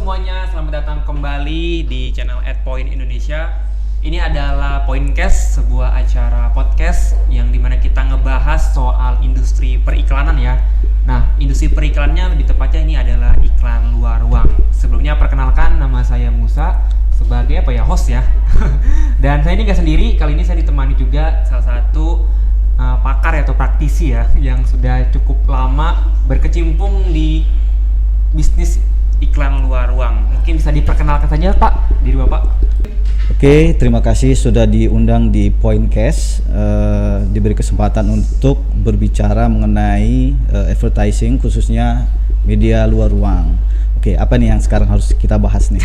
semuanya, selamat datang kembali di channel @point Indonesia. Ini adalah Pointcast, sebuah acara podcast yang dimana kita ngebahas soal industri periklanan ya. Nah, industri periklanannya lebih tepatnya ini adalah iklan luar ruang. Sebelumnya perkenalkan, nama saya Musa sebagai host ya. Dan saya ini gak sendiri, kali ini saya ditemani juga salah satu pakar atau praktisi ya yang sudah cukup lama berkecimpung di bisnis iklan luar ruang. Mungkin bisa diperkenalkan saja Pak, diri Bapak. Oke, terima kasih sudah diundang di Pointcast, diberi kesempatan untuk berbicara mengenai advertising khususnya media luar ruang. Oke, apa nih yang sekarang harus kita bahas nih?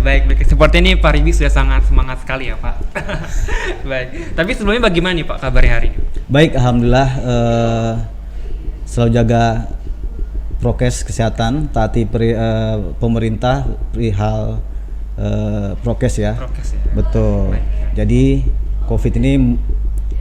Baik. Seperti ini Pak Ribi sudah sangat semangat sekali ya Pak. Baik, tapi sebelumnya bagaimana nih Pak kabarnya hari ini? Baik, alhamdulillah, selalu jaga prokes kesehatan, taati pemerintah perihal prokes ya. Prokes ya. Betul. Baik. Jadi COVID ini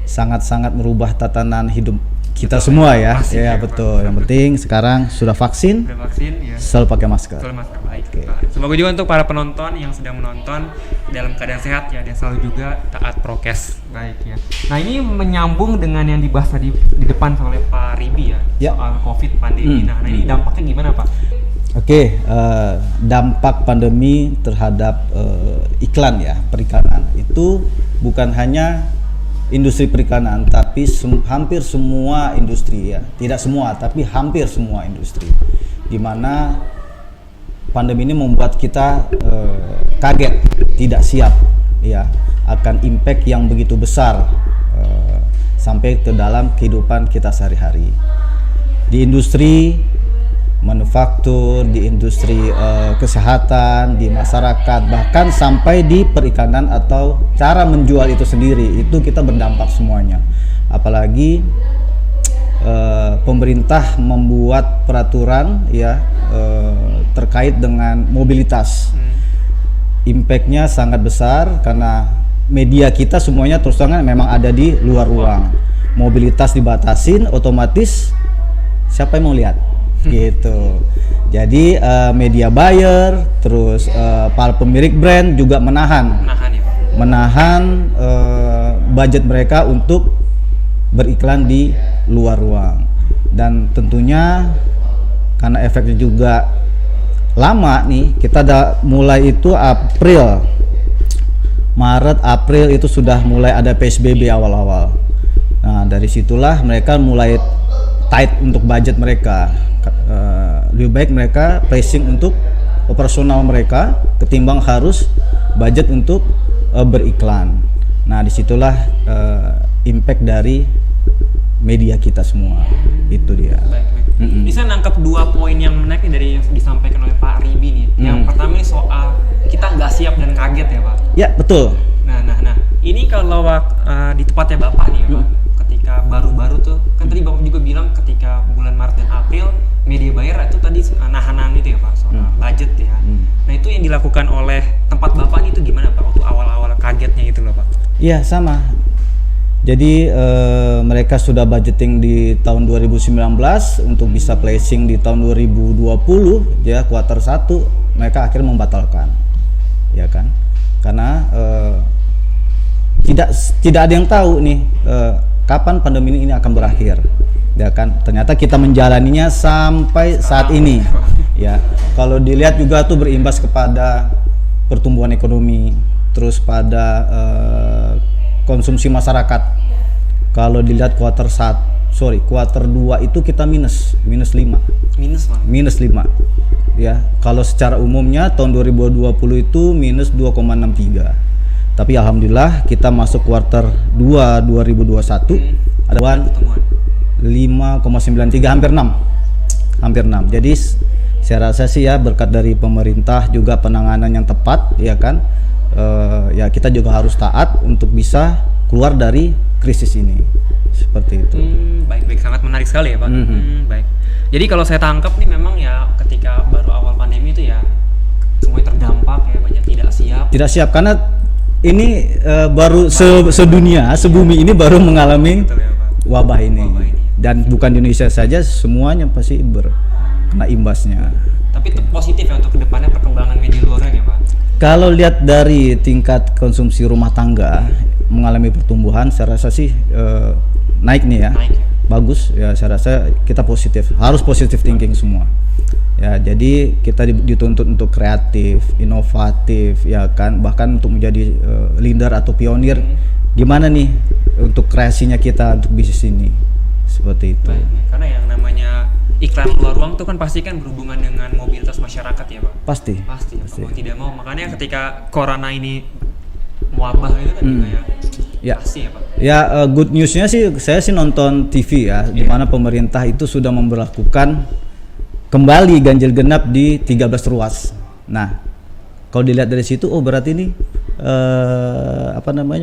sangat-sangat merubah tatanan hidup kita semua ya. Pasti, ya betul. Yang penting sekarang sudah vaksin, ya. selalu pakai masker. Selalu masker, baik. Oke. Semoga juga untuk para penonton yang sedang menonton dalam keadaan sehat ya, dan selalu juga taat prokes. Baik ya. Nah, ini menyambung dengan yang dibahas tadi di depan oleh Pak Ribi ya, soal COVID pandemi. Nah, ini dampaknya gimana Pak? Oke, dampak pandemi terhadap iklan ya, periklanan itu bukan hanya industri periklanan, tapi hampir semua industri ya, tidak semua, tapi hampir semua industri, di mana pandemi ini membuat kita kaget, tidak siap ya akan impact yang begitu besar sampai ke dalam kehidupan kita sehari-hari di industri manufaktur, di industri kesehatan, di masyarakat, bahkan sampai di periklanan atau cara menjual itu sendiri, itu kita berdampak semuanya. Apalagi pemerintah membuat peraturan ya terkait dengan mobilitas. Impactnya sangat besar karena media kita semuanya terus terang memang ada di luar ruang. Mobilitas dibatasin, otomatis siapa yang mau lihat? Gitu. Jadi media buyer, terus para pemilik brand juga menahan budget mereka untuk beriklan di luar ruang. Dan tentunya karena efeknya juga lama nih, kita mulai itu Maret, April itu sudah mulai ada PSBB awal-awal. Nah, dari situlah mereka mulai tight untuk budget mereka. Lebih baik mereka pricing untuk operasional mereka ketimbang harus budget untuk beriklan. Nah, disitulah impact dari media kita semua. Itu dia. Baik. Bisa nangkep dua poin yang menarik dari yang disampaikan oleh Pak Ribi nih. Yang pertama ini soal kita nggak siap dan kaget ya Pak. Ya betul. Nah, ini kalau di tempatnya Bapak nih ya Pak. Ketika baru-baru tuh kan tadi Bapak juga bilang ketika bulan Maret dan April media buyer itu tadi nahanan itu ya Pak soal budget ya. Nah, itu yang dilakukan oleh tempat Bapak ini itu gimana Pak waktu awal-awal kagetnya itu loh Pak? Iya, sama. Jadi mereka sudah budgeting di tahun 2019 untuk bisa placing di tahun 2020 ya, kuartal 1 mereka akhirnya membatalkan. Ya kan? Karena tidak ada yang tahu nih kapan pandemi ini akan berakhir, ya kan? Ternyata kita menjalaninya sampai saat ini, ya. Kalau dilihat juga tuh berimbas kepada pertumbuhan ekonomi, terus pada konsumsi masyarakat. Kalau dilihat kuartal 2 itu kita minus 5. Minus 5. Ya, kalau secara umumnya tahun 2020 itu minus 2,63. Tapi alhamdulillah kita masuk kuartal 2 2021 ada 5,93, hampir 6. Jadi saya rasa sih ya berkat dari pemerintah juga penanganan yang tepat ya kan, ya kita juga harus taat untuk bisa keluar dari krisis ini, seperti itu. Baik, sangat menarik sekali ya Pak. Baik. Jadi kalau saya tangkap nih memang ya ketika baru awal pandemi itu ya semuanya terdampak ya, banyak tidak siap Karena ini baru sedunia, sebumi ini baru mengalami wabah ini. Dan bukan di Indonesia saja, semuanya pasti kena imbasnya. Tapi Tapi itu positif ya untuk kedepannya perkembangan media luar ya Pak. Kalau lihat dari tingkat konsumsi rumah tangga mengalami pertumbuhan, saya rasa sih naik nih ya. Naik ya. Bagus ya, saya rasa kita positif, harus positive thinking semua. Ya, jadi kita dituntut untuk kreatif, inovatif, ya kan, bahkan untuk menjadi leader atau pionir. Gimana nih untuk kreasinya kita untuk bisnis ini, seperti itu. Baik. Karena yang namanya iklan luar ruang itu kan pasti kan berhubungan dengan mobilitas masyarakat ya Pak. Pasti. Pasti. Mau tidak mau, makanya ketika corona ini mewabah itu kan juga ya. Ya. Pasti ya Pak. Ya, good newsnya sih, saya sih nonton TV ya, di mana pemerintah itu sudah memberlakukan kembali ganjil genap di 13 ruas. Nah, kalau dilihat dari situ, oh berarti ini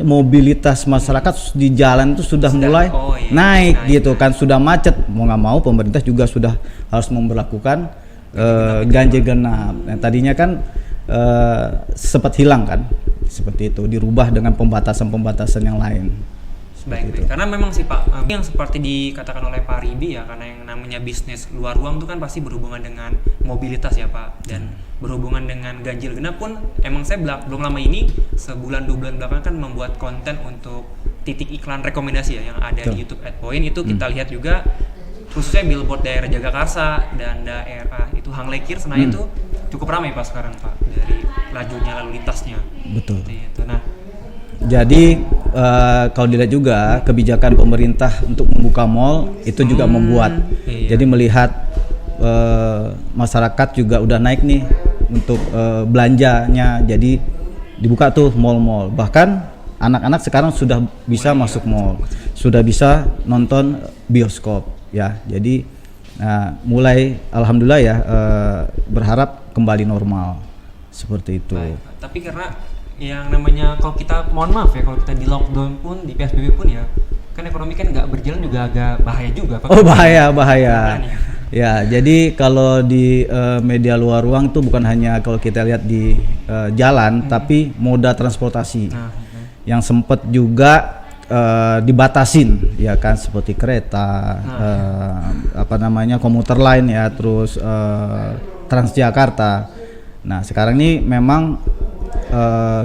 mobilitas masyarakat di jalan itu sudah mulai naik gitu kan, sudah macet. Mau nggak mau pemerintah juga sudah harus memberlakukan ganjil genap. Nah, tadinya kan sempat hilang kan, seperti itu, dirubah dengan pembatasan-pembatasan yang lain. Baik. Karena memang sih Pak, yang seperti dikatakan oleh Pak Ribi ya, karena yang namanya bisnis luar ruang itu kan pasti berhubungan dengan mobilitas ya Pak, dan berhubungan dengan ganjil genap pun emang saya belum lama ini, sebulan 2 bulan belakangan kan membuat konten untuk titik iklan rekomendasi ya yang ada di YouTube @point itu kita lihat juga, khususnya billboard daerah Jagakarsa dan daerah itu Hanglekir Senayan itu cukup ramai Pak sekarang Pak, dari lajunya lalu lintasnya. Betul. Itu. Nah, jadi kalau dilihat juga kebijakan pemerintah untuk membuka mall itu juga membuat. Jadi melihat masyarakat juga udah naik nih untuk belanjanya. Jadi dibuka tuh mall-mall. Bahkan anak-anak sekarang sudah bisa masuk mall, sudah bisa nonton bioskop ya. Jadi mulai alhamdulillah ya, berharap kembali normal seperti itu. baik, Pak. Tapi karena yang namanya kalau kita mohon maaf ya, kalau kita di lockdown pun, di PSBB pun ya, kan ekonomi kan nggak berjalan juga agak bahaya juga Pak. Oh bahaya. Ya, jadi kalau di media luar ruang itu bukan hanya kalau kita lihat di jalan, tapi moda transportasi yang sempat juga dibatasin, ya kan, seperti kereta, komuter lain ya, terus Transjakarta. Nah sekarang ini memang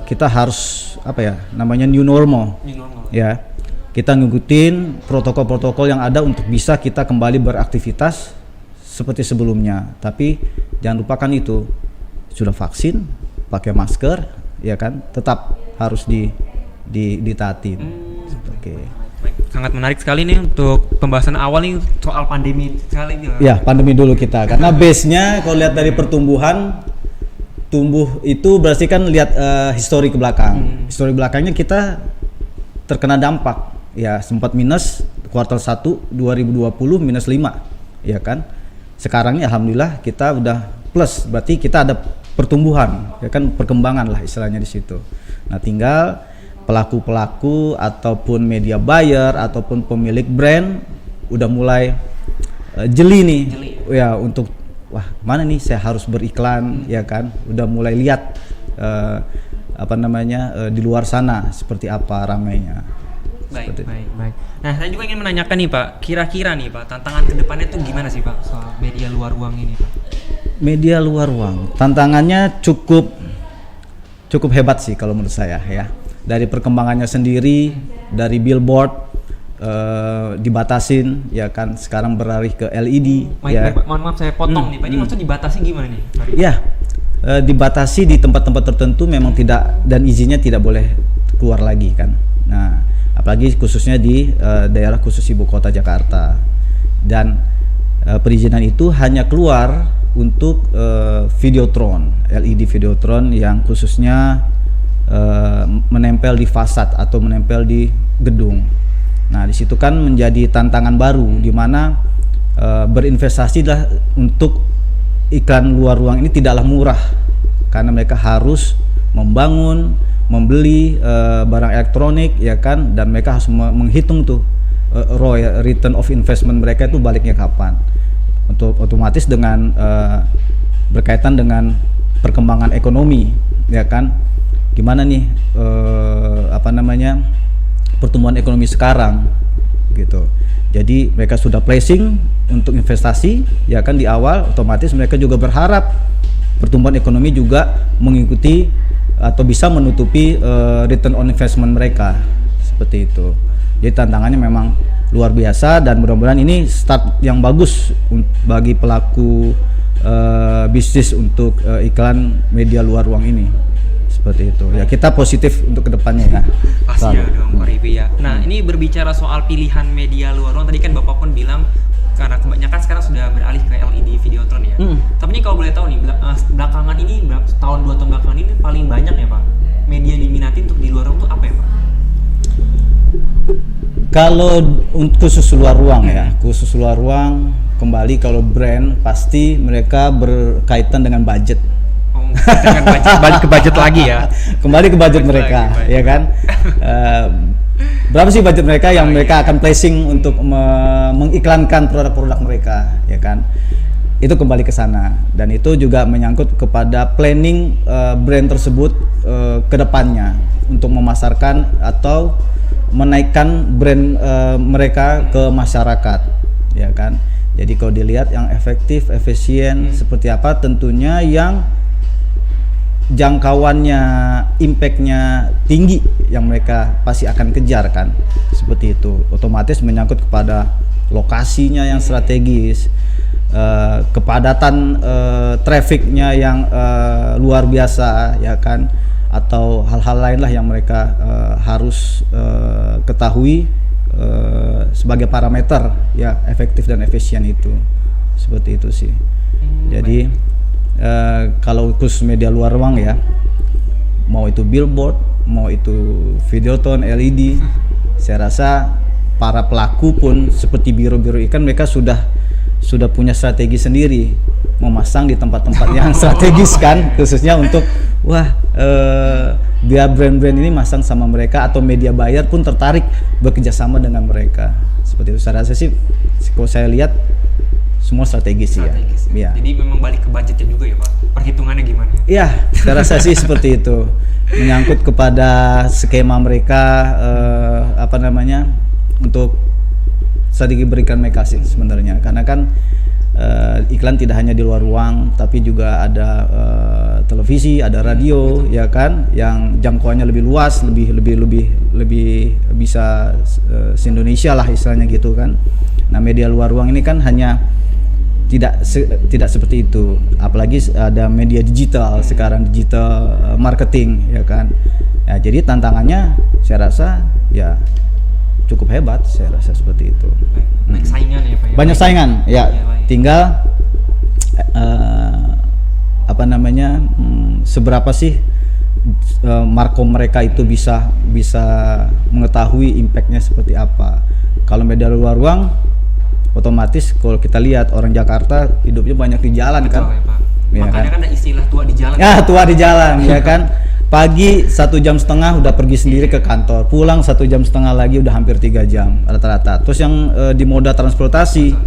kita harus new normal. Ya, kita ngikutin protokol-protokol yang ada untuk bisa kita kembali beraktivitas seperti sebelumnya. Tapi jangan lupakan itu, sudah vaksin, pakai masker, ya kan, tetap harus ditaatin. Oke. Sangat menarik sekali nih untuk pembahasan awal nih soal pandemi sekali nih. Ya, pandemi dulu kita, karena base-nya kalau lihat dari pertumbuhan, tumbuh itu berarti kan lihat histori ke belakang. Histori belakangnya kita terkena dampak ya, sempat minus kuartal 1 2020 minus 5 ya kan. Sekarang ini alhamdulillah kita udah plus, berarti kita ada pertumbuhan ya kan, perkembangan lah istilahnya di situ. Nah tinggal pelaku-pelaku ataupun media buyer ataupun pemilik brand udah mulai jeli nih ya, untuk wah mana nih saya harus beriklan ya kan, udah mulai lihat di luar sana seperti apa ramainya. Baik. Nah saya juga ingin menanyakan nih Pak, kira-kira nih Pak, tantangan kedepannya tuh gimana sih Pak soal media luar ruang ini Pak? Media luar ruang tantangannya cukup hebat sih kalau menurut saya ya, dari perkembangannya sendiri, dari billboard dibatasin ya kan, sekarang beralih ke LED. Mohon maaf saya potong nih Pak, ini maksud dibatasi gimana nih Pak? Ya, dibatasi di tempat-tempat tertentu memang tidak, dan izinnya tidak boleh keluar lagi kan. Nah apalagi khususnya di daerah khusus ibu kota Jakarta, dan perizinan itu hanya keluar untuk videotron, LED videotron yang khususnya menempel di fasad atau menempel di gedung. Nah di situ kan menjadi tantangan baru, di mana berinvestasi adalah untuk iklan luar ruang ini tidaklah murah, karena mereka harus membeli barang elektronik ya kan, dan mereka harus menghitung tuh ROI, return of investment mereka itu baliknya kapan. Untuk otomatis dengan berkaitan dengan perkembangan ekonomi ya kan, gimana nih pertumbuhan ekonomi sekarang gitu. Jadi mereka sudah placing untuk investasi ya kan di awal, otomatis mereka juga berharap pertumbuhan ekonomi juga mengikuti atau bisa menutupi return on investment mereka seperti itu. Jadi tantangannya memang luar biasa dan mudah-mudahan ini start yang bagus bagi pelaku bisnis untuk iklan media luar ruang ini. Seperti itu ya, kita positif untuk kedepannya ya. Pasti ya dong Pak Rivi ya. Nah ini berbicara soal pilihan media luar ruang, tadi kan Bapak pun bilang karena kebanyakan sekarang sudah beralih ke LED Videotron ya. Tapi ini kalau boleh tahu nih, belakangan ini tahun 2 tahun belakangan ini paling banyak ya Pak media diminati untuk di luar ruang itu apa ya Pak? Kalau khusus luar ruang ya, khusus luar ruang kembali kalau brand pasti mereka berkaitan dengan budget. Dengan budget lagi ya. Kembali ke budget mereka, lagi, ya kan? Berapa sih budget mereka yang mereka akan placing untuk mengiklankan produk-produk mereka, ya kan? Itu kembali ke sana dan itu juga menyangkut kepada planning brand tersebut ke depannya untuk memasarkan atau menaikkan brand mereka ke masyarakat, ya kan? Jadi kalau dilihat yang efektif, efisien seperti apa, tentunya yang jangkauannya, impactnya tinggi yang mereka pasti akan kejar kan, seperti itu. Otomatis menyangkut kepada lokasinya yang strategis, kepadatan trafficnya yang luar biasa ya kan, atau hal-hal lain lah yang mereka harus ketahui sebagai parameter ya efektif dan efisien itu, seperti itu sih. Jadi kalau khusus media luar ruang ya, mau itu billboard, mau itu Videotron, LED, saya rasa para pelaku pun seperti biro-biro iklan mereka sudah punya strategi sendiri, memasang di tempat-tempat yang strategis kan, khususnya untuk biar brand-brand ini masang sama mereka atau media buyer pun tertarik bekerja sama dengan mereka, seperti itu. Saya rasa sih kalau saya lihat semua strategis sih ya. Jadi memang balik ke budgetnya juga ya Pak, perhitungannya gimana? Iya, saya rasa sih seperti itu. Menyangkut kepada skema mereka untuk strategi berikan mereka sih sebenarnya. Karena kan iklan tidak hanya di luar ruang, tapi juga ada televisi, ada radio, ya kan, yang jangkauannya lebih luas, lebih bisa se-Indonesia lah istilahnya gitu kan. Nah media luar ruang ini kan hanya tidak seperti itu, apalagi ada media digital sekarang, digital marketing ya kan ya. Jadi tantangannya saya rasa ya cukup hebat, saya rasa seperti itu. Banyak saingan ya Pak ya? Banyak saingan ya, tinggal seberapa sih markom mereka itu bisa mengetahui impactnya seperti apa. Kalau media luar ruang otomatis kalau kita lihat orang Jakarta hidupnya banyak di jalan. Betul, kan ya, Pak. Ya, makanya kan ada istilah tua di jalan. Ya, tua di jalan ya kan. Pagi 1,5 jam udah pergi sendiri ke kantor, pulang 1,5 jam lagi udah hampir 3 jam rata-rata. Terus yang di moda transportasi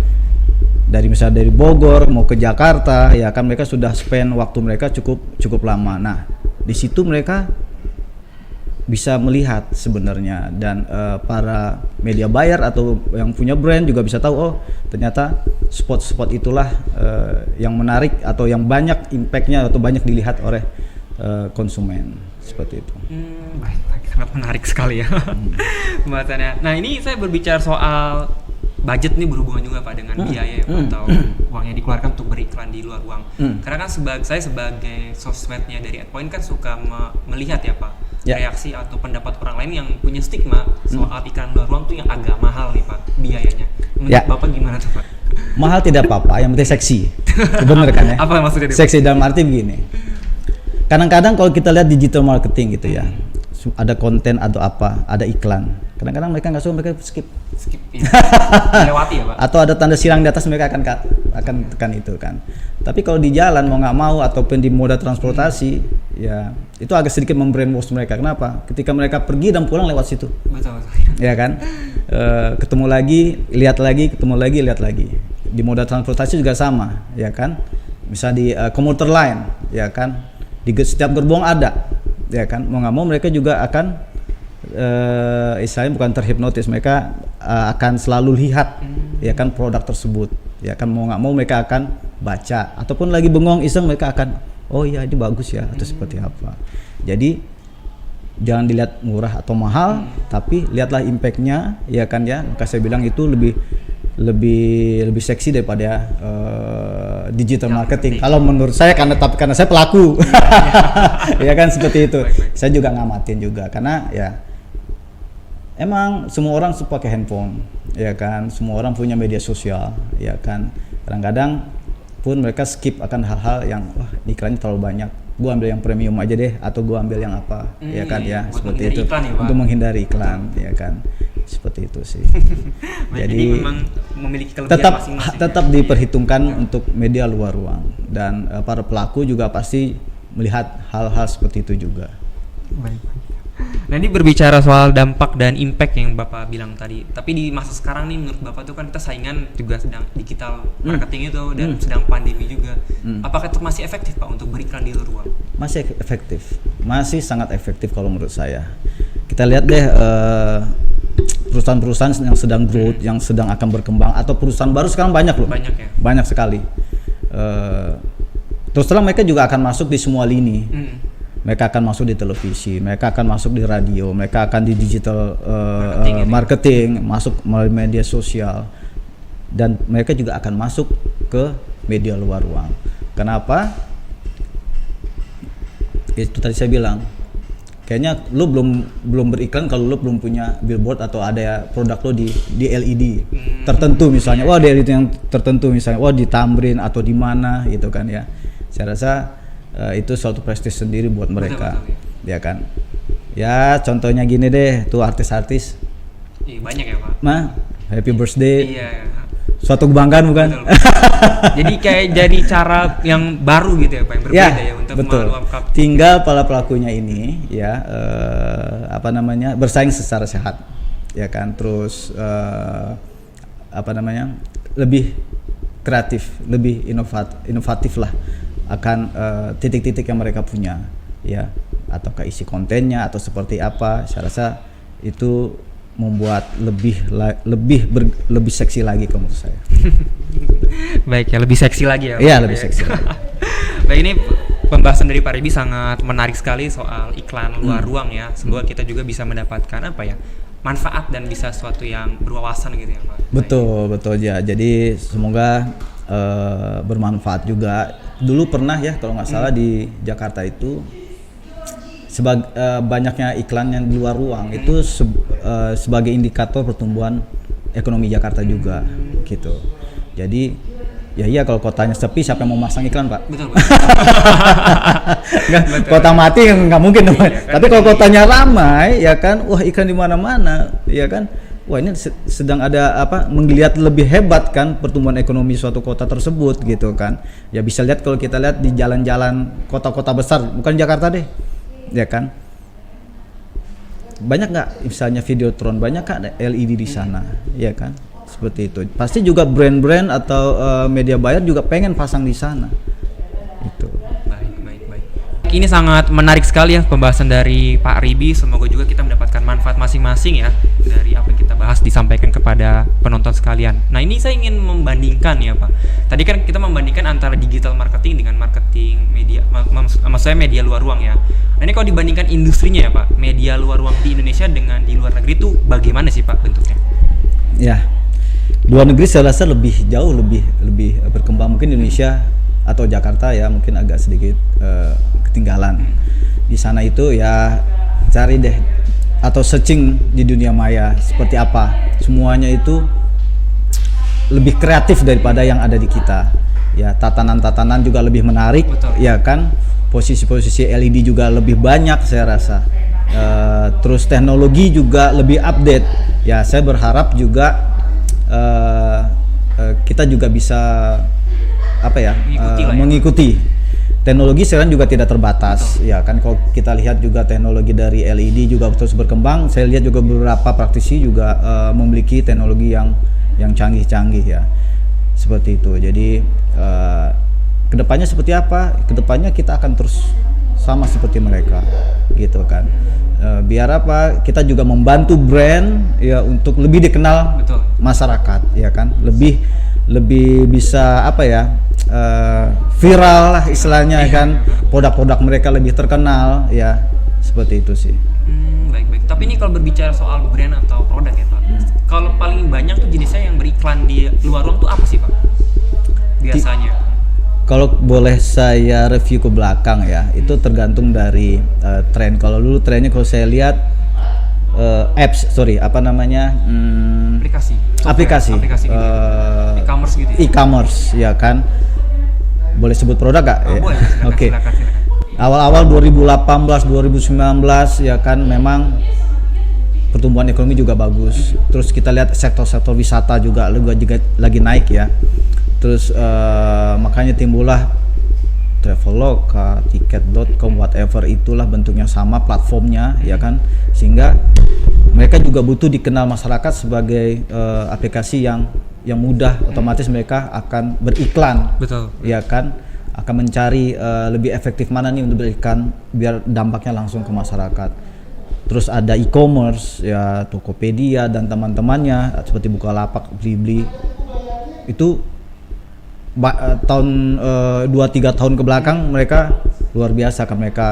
misalnya dari Bogor mau ke Jakarta ya kan, mereka sudah spend waktu mereka cukup lama. Nah di situ mereka bisa melihat sebenarnya, dan para media buyer atau yang punya brand juga bisa tahu, oh ternyata spot-spot itulah yang menarik atau yang banyak impactnya atau banyak dilihat oleh konsumen, seperti itu. Baik, sangat menarik sekali ya pembahasannya. Nah ini saya berbicara soal budget nih, berhubungan juga Pak dengan biaya ya, atau uang yang dikeluarkan untuk beriklan di luar ruang. Karena kan saya sebagai sosmednya dari Adpoint kan suka melihat ya Pak, reaksi atau pendapat orang lain yang punya stigma soal iklan luar ruang tuh yang agak mahal nih Pak biayanya. Menurut Bapak gimana tuh Pak? Mahal tidak apa-apa, yang penting seksi. Bener kan ya? Apa maksudnya? Seksi dalam arti begini. Kadang-kadang kalau kita lihat digital marketing gitu ya, ada konten atau apa, ada iklan. Kadang-kadang mereka nggak suka, mereka skip ya. Lewati ya Pak. Atau ada tanda silang di atas, mereka akan tekan itu kan. Tapi kalau di jalan mau nggak mau ataupun di moda transportasi, ya itu agak sedikit membrainwash mereka. Kenapa? Ketika mereka pergi dan pulang lewat situ. Betul. Ya kan? Ketemu lagi, lihat lagi, ketemu lagi, lihat lagi. Di moda transportasi juga sama, ya kan? Misal di komuter line, ya kan? Di setiap gerbong ada, ya kan? Mau nggak mau mereka juga akan istilahnya bukan terhipnotis, mereka akan selalu lihat ya kan produk tersebut, ya kan, mau nggak mau mereka akan baca, ataupun lagi bengong iseng mereka akan oh iya ini bagus ya atau seperti apa. Jadi jangan dilihat murah atau mahal, tapi lihatlah impactnya, ya kan ya. Maka saya bilang itu lebih seksi daripada digital marketing. Kalau menurut saya karena saya pelaku, ya kan seperti itu. Saya juga ngamatin juga karena ya emang semua orang pakai handphone, ya kan. Semua orang punya media sosial, ya kan. Kadang-kadang pun mereka skip akan hal-hal yang wah iklannya terlalu banyak. Gua ambil yang premium aja deh, atau gua ambil yang apa, ya kan ya, seperti itu. Iklan, ya, untuk menghindari iklan, ya kan. Seperti itu sih. Jadi memang memiliki kelebihan masing-masing. Tetap diperhitungkan untuk media luar ruang, dan para pelaku juga pasti melihat hal-hal seperti itu juga. Baik. Nah ini berbicara soal dampak dan impact yang Bapak bilang tadi. Tapi di masa sekarang nih menurut Bapak tuh kan kita saingan juga sedang digital marketing itu dan sedang pandemi juga. Apakah itu masih efektif Pak untuk beriklan di luar ruang? Masih efektif, masih sangat efektif kalau menurut saya. Kita lihat deh perusahaan-perusahaan yang sedang growth, yang sedang akan berkembang, atau perusahaan baru sekarang banyak loh. Banyak ya? Banyak sekali. Terus terang mereka juga akan masuk di semua lini. Mereka akan masuk di televisi, mereka akan masuk di radio, mereka akan di digital marketing, masuk melalui media sosial, dan mereka juga akan masuk ke media luar ruang. Kenapa? Itu tadi saya bilang, kayaknya lu belum beriklan kalau lu belum punya billboard atau ada produk lu di LED tertentu misalnya. Wah, di LED yang tertentu misalnya, wah di Tamrin atau di mana gitu kan ya. Saya rasa itu suatu prestis sendiri buat mereka. Betul, ya kan. Ya contohnya gini deh, tuh artis-artis. Iya, banyak ya Pak. Happy birthday. Iya. Suatu kebanggaan bukan? Betul. Jadi kayak jadi cara yang baru gitu ya Pak, yang berbeda ya untuk meluapkan. Tinggal para pelakunya ini ya bersaing secara sehat, ya kan. Terus lebih kreatif, lebih inovatif lah akan titik-titik yang mereka punya, ya, ataukah isi kontennya atau seperti apa. Saya rasa itu membuat lebih seksi lagi menurut saya. Baik ya, lebih seksi lagi ya. Iya, lebih seksi lagi. Baik, ini pembahasan dari Pak Ribi sangat menarik sekali soal iklan luar ruang ya. Semoga kita juga bisa mendapatkan manfaat dan bisa sesuatu yang berwawasan gitu ya Pak. Betul ya. Jadi semoga bermanfaat juga. Dulu pernah ya kalau nggak salah di Jakarta itu banyaknya iklan yang di luar ruang itu sebagai indikator pertumbuhan ekonomi Jakarta juga gitu. Jadi ya kalau kotanya sepi siapa yang mau masang iklan Pak? Betul. Kota mati nggak mungkin dong. Iya, tapi kalau kotanya ramai ya kan, wah iklan di mana-mana ya kan. Wah ini sedang ada menggeliat lebih hebat kan pertumbuhan ekonomi suatu kota tersebut gitu kan. Ya bisa lihat kalau kita lihat di jalan-jalan kota-kota besar, bukan Jakarta deh, ya kan. Banyak nggak misalnya Videotron, banyak kan LED di sana, ya kan. Seperti itu. Pasti juga brand-brand atau media buyer juga pengen pasang di sana. Itu. Baik. Ini sangat menarik sekali ya pembahasan dari Pak Ribi. Semoga juga kita mendapatkan manfaat masing-masing ya dari apa yang kita bahas disampaikan kepada penonton sekalian. Nah ini saya ingin membandingkan ya Pak. Tadi kan kita membandingkan antara digital marketing dengan marketing media, maksudnya media luar ruang ya. Nah ini kalau dibandingkan industrinya ya Pak, media luar ruang di Indonesia dengan di luar negeri itu bagaimana sih Pak bentuknya? Ya, luar negeri saya rasa jauh lebih berkembang. Mungkin Indonesia atau Jakarta ya mungkin agak sedikit ketinggalan. Di sana itu ya cari deh atau searching di dunia maya seperti apa. Semuanya itu lebih kreatif daripada yang ada di kita. Ya, tatanan-tatanan juga lebih menarik. Betul. Ya kan. Posisi-posisi LED juga lebih banyak saya rasa. Terus teknologi juga lebih update. Ya, saya berharap juga kita juga bisa mengikuti. Teknologi sekarang juga tidak terbatas. Betul. Ya kan, kalau kita lihat juga teknologi dari LED juga terus berkembang. Saya lihat juga beberapa praktisi juga memiliki teknologi yang canggih-canggih ya. Seperti itu. Jadi kedepannya seperti apa? Kedepannya kita akan terus sama seperti mereka, gitu kan. Biar apa? Kita juga membantu brand ya untuk lebih dikenal. Betul. Masyarakat, ya kan. Lebih bisa viral lah istilahnya kan, produk-produk mereka lebih terkenal ya, seperti itu sih. Baik. Tapi ini kalau berbicara soal brand atau produk ya Pak, kalau paling banyak tuh jenisnya yang beriklan di luar ruang tuh apa sih Pak? Biasanya. Kalau boleh saya review ke belakang ya, itu tergantung dari tren. Kalau dulu trennya kalau saya lihat aplikasi gitu. E-commerce gitu ya? E-commerce ya kan. Boleh sebut produk gak? Boleh, Oke. silakan. Awal-awal 2018, 2019 ya kan, memang pertumbuhan ekonomi juga bagus. Terus kita lihat sektor-sektor wisata juga lagi naik ya. Terus makanya timbullah Traveloka, Tiket.com, whatever itulah bentuknya sama platformnya ya kan, sehingga mereka juga butuh dikenal masyarakat sebagai aplikasi yang mudah, otomatis mereka akan beriklan. Betul. Ya kan, akan mencari lebih efektif mana nih untuk beriklan biar dampaknya langsung ke masyarakat. Terus ada e-commerce ya, Tokopedia dan teman-temannya seperti Bukalapak, Blibli. Itu tahun 2-3 tahun ke belakang mereka luar biasa kan, mereka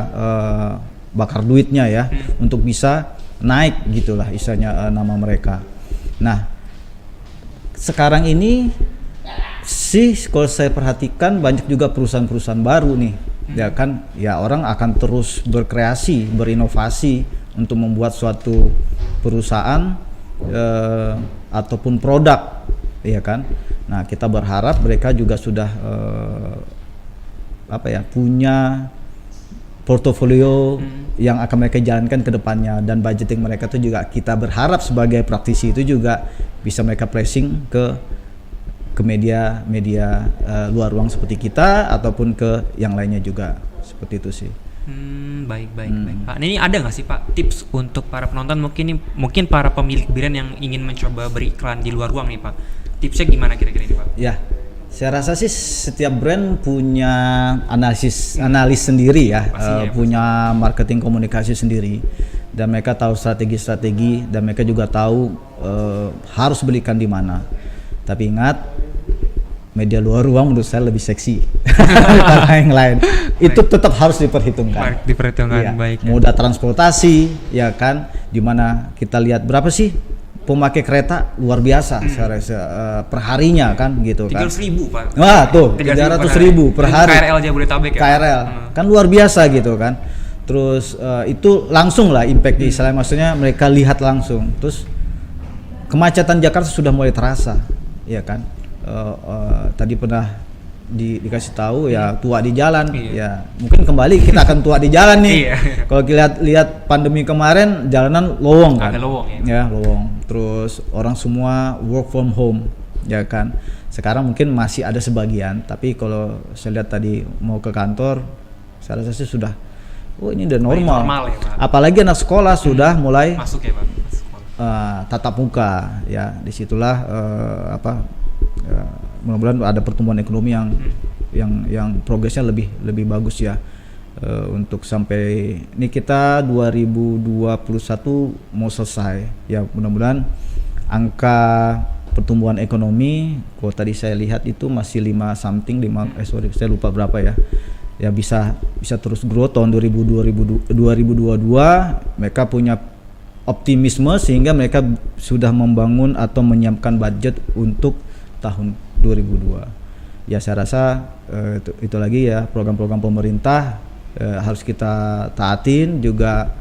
bakar duitnya ya untuk bisa naik gitulah istilahnya nama mereka. Nah, sekarang ini sih kalau saya perhatikan banyak juga perusahaan-perusahaan baru nih, ya kan, ya orang akan terus berkreasi, berinovasi untuk membuat suatu perusahaan ataupun produk, ya kan. Nah, kita berharap mereka juga sudah punya portofolio yang akan mereka jalankan ke depannya, dan budgeting mereka itu juga kita berharap sebagai praktisi itu juga bisa mereka pressing ke media luar ruang seperti kita ataupun ke yang lainnya juga, seperti itu sih. Baik. Pak, ini ada nggak sih Pak tips untuk para penonton, mungkin para pemilik brand yang ingin mencoba beriklan di luar ruang nih Pak? Tipsnya gimana kira-kira ini Pak? Ya, saya rasa sih setiap brand punya analis sendiri ya, punya marketing komunikasi sendiri, dan mereka tahu strategi, dan mereka juga tahu harus belikan di mana. Tapi ingat, media luar ruang menurut saya lebih seksi karena yang lain. Itu tetap harus diperhitungkan. Ya. Baik. Moda transportasi, ya kan, dimana kita lihat berapa sih pemakai kereta luar biasa perharinya kan gitu kan. 300.000 Pak. Wah tuh 300.000 per hari. KRL Jabodetabek ya. KRL kan luar biasa gitu kan. Terus itu langsung lah impact di Israel, maksudnya mereka lihat langsung. Terus kemacetan Jakarta sudah mulai terasa, ya kan. Tadi pernah dikasih tahu ya, tua di jalan. Ya mungkin kembali kita akan tua di jalan nih. Kalau lihat pandemi kemarin, jalanan lowong kan. Ada lowong ya lowong. Terus orang semua work from home, ya kan. Sekarang mungkin masih ada sebagian, tapi kalau saya lihat tadi mau ke kantor, saya rasa sih sudah ini udah normal ya, Pak. Apalagi anak sekolah sudah mulai masuk ya Pak, tatap muka ya. Disitulah mudah-mudahan ada pertumbuhan ekonomi yang progresnya lebih bagus ya, untuk sampai ini kita 2021 mau selesai ya, mudah-mudahan angka pertumbuhan ekonomi kalau tadi saya lihat itu masih 5 saya lupa berapa ya bisa terus grow tahun 2022. Mereka punya optimisme sehingga mereka sudah membangun atau menyiapkan budget untuk tahun 2002. Ya saya rasa itu lagi ya, program-program pemerintah harus kita taatin juga.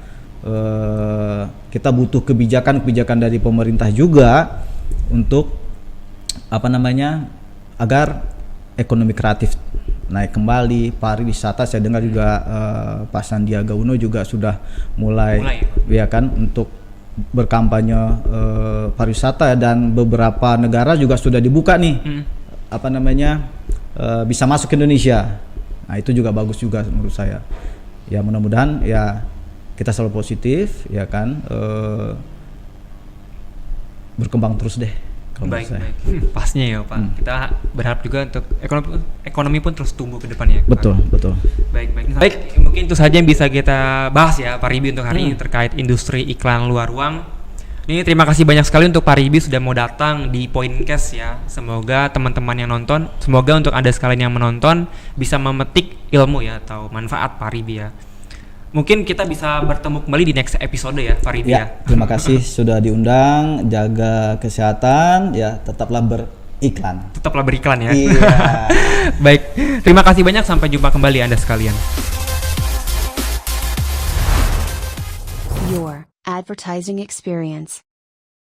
Kita butuh kebijakan dari pemerintah juga untuk agar ekonomi kreatif naik kembali, pariwisata. Saya dengar juga Pak Sandiaga Uno juga sudah mulai ya kan untuk berkampanye pariwisata, dan beberapa negara juga sudah dibuka nih bisa masuk ke Indonesia. Nah itu juga bagus juga menurut saya ya. Mudah-mudahan ya kita selalu positif ya kan, berkembang terus deh. Baik. Pasnya ya Pak. Kita berharap juga untuk ekonomi pun terus tumbuh ke depannya. Betul. Baik, mungkin itu saja yang bisa kita bahas ya Pak Ribi untuk hari ini terkait industri iklan luar ruang. Ini terima kasih banyak sekali untuk Pak Ribi sudah mau datang di Pointcast ya. Semoga teman-teman yang nonton, semoga untuk Anda sekalian yang menonton bisa memetik ilmu ya atau manfaat Pak Ribi ya. Mungkin kita bisa bertemu kembali di next episode ya Pak Ribi ya. Terima kasih sudah diundang, jaga kesehatan ya, tetaplah beriklan. Tetaplah beriklan ya. Iya. Baik, terima kasih banyak, sampai jumpa kembali Anda sekalian. Your advertising experience.